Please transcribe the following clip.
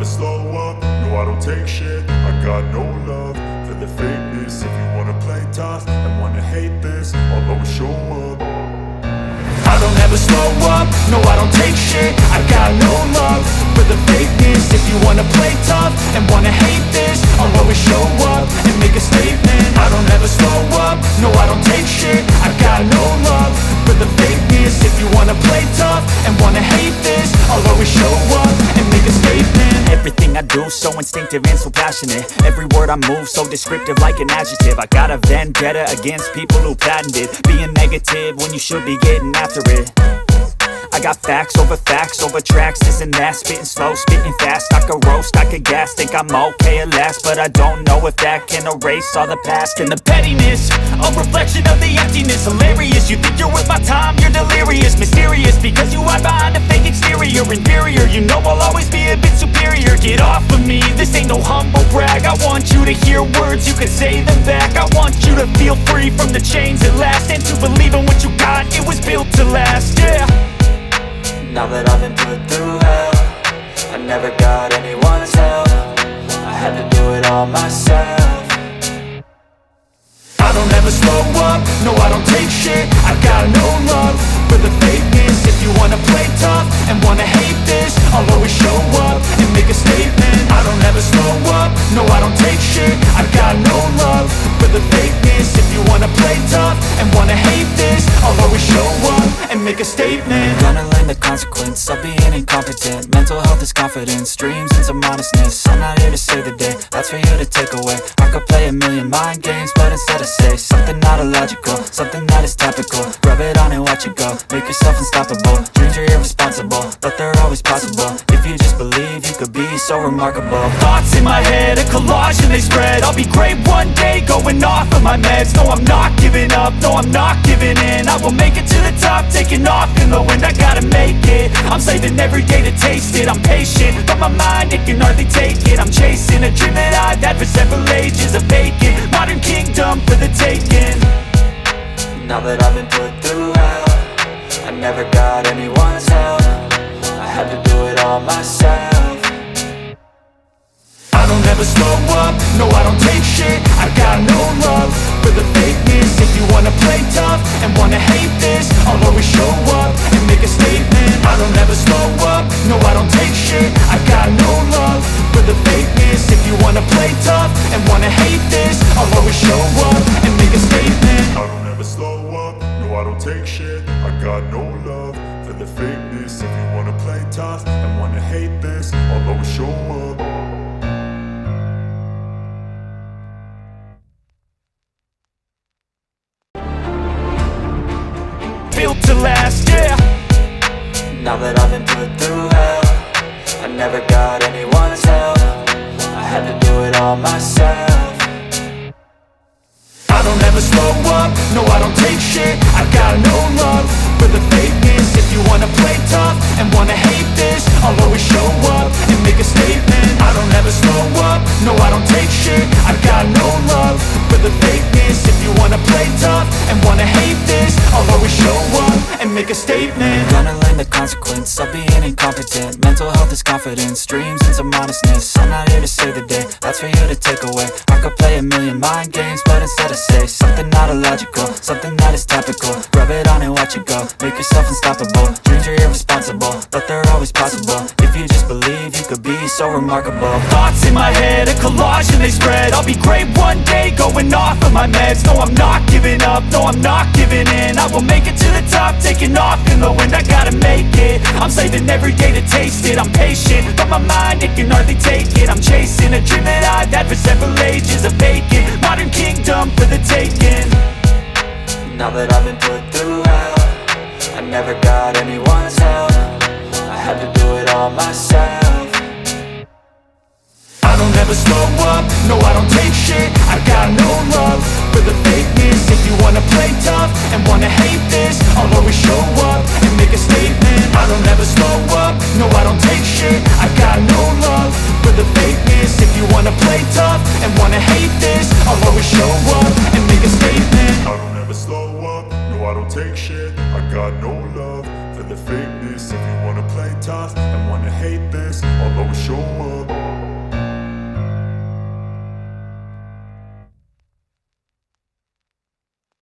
slow up, no I don't take shit. I got no love for the fakeness. If you wanna play tough and wanna hate this, I'll always show up. I don't ever slow up, no I don't take shit. I got no love for the fakeness. If you wanna play tough and wanna hate this, I'll always show up and make a statement. I don't ever slow up, no I don't take shit. I got no love for the fakeness. If you wanna play tough and wanna hate this, I'll always show up and make a statement. Everything I do so instinctive and so passionate. Every word I move so descriptive like an adjective. I got a vendetta against people who patented being negative when you should be getting after it. I got facts over tracks, this and that. Spitting slow, spitting fast, I could roast, I could gas. Think I'm okay at last, but I don't know if that can erase all the past. And the pettiness, a reflection of the emptiness. Hilarious, you think you're worth my time, you're delirious. Mysterious, because you hide behind a fake exterior. Inferior, you know I'll always be a bit superior. Get off of me, this ain't no humble brag. I want you to hear words, you can say them back. I want you to feel free from the chains at last, and to believe in what you got, it was built to last, yeah. Now that I've been put through hell, I never got anyone's help. I had to do it all myself. I don't ever slow up, no I don't take shit. I got no love for the fakeness. If you wanna play tough and wanna hate this, I'll always show up and make a statement. I don't ever slow up, no I don't take shit. I got no love for the fakeness. If you wanna play tough and wanna hate this, I'll always show up and make a statement. Gonna learn the consequence of being incompetent. Mental health is confidence, dreams and some honestness. I'm not here to save the day, that's for you to take away. I could play a million mind games, but instead I say something not illogical, something that is topical. Rub it on and watch it go, make yourself unstoppable. Dreams are irresponsible, but they're always possible. If you just believe, you could be so remarkable. Thoughts in my head, a collage and they spread. I'll be great one day, going off of my meds. No, I'm not giving up, no, I'm not giving in. I will make it to the top, taking off in the wind. I gotta make it, I'm saving every day to taste it. I'm patient, but my mind, it can hardly take it. I'm chasing a dream that I've had for several ages. A vacant, modern kingdom for the taking. Now that I've been put through hell, I never got anyone's help. I had to do it all myself. I don't ever slow up, no I don't take shit. I got no love for the fakeness. If you wanna play tough and wanna hate this, I'll always show up and make a statement. I don't ever slow up, no I don't take shit. I got no love for the fakeness. If you wanna play tough and wanna hate this, I'll always show up and make a statement. I don't ever slow up, no I don't take shit. I got no love for the fakeness. If you wanna play tough and wanna hate this, I'll always show up. Built to last, yeah. Now that I've been put through hell, I never got anyone's help. I had to do it all myself. I don't ever slow up, no I don't take shit. I got no love for the fakeness. If you wanna play tough and wanna hate this, I'll always show up and make a statement. I don't ever slow up, no I don't take shit. I got no love for the fakeness. If you wanna play tough and wanna hate this, I'll always show up and make a statement. Gonna learn the consequence of being incompetent. Mental health is confidence, dreams and some honestness. I'm not here to save the day, that's for you to take away. I could play a million mind games, but instead I say something not illogical, something that is topical. Rub it on and watch it go, make yourself unstoppable. Dreams are irresponsible, but they're always possible. If you just believe, you could be so remarkable. Thoughts in my head, a collage and they spread. I'll be great one day, going off of my meds. No, I'm not giving up, no, I'm not giving in. I will make it to the top, taking off in the wind. I gotta make it, I'm saving every day to taste it. I'm patient, but my mind, it can hardly take it. I'm chasing a dream that I've had for several ages. A vacant, modern kingdom for the taking. Now that I've been put through hell, I never got anyone's help. I had to do it all myself. I don't ever slow up, no I don't take shit. I got no love for the fakeness. If you wanna play tough and wanna hate this, I'll always show up and make a statement. I don't ever slow up, no I don't take shit. I got no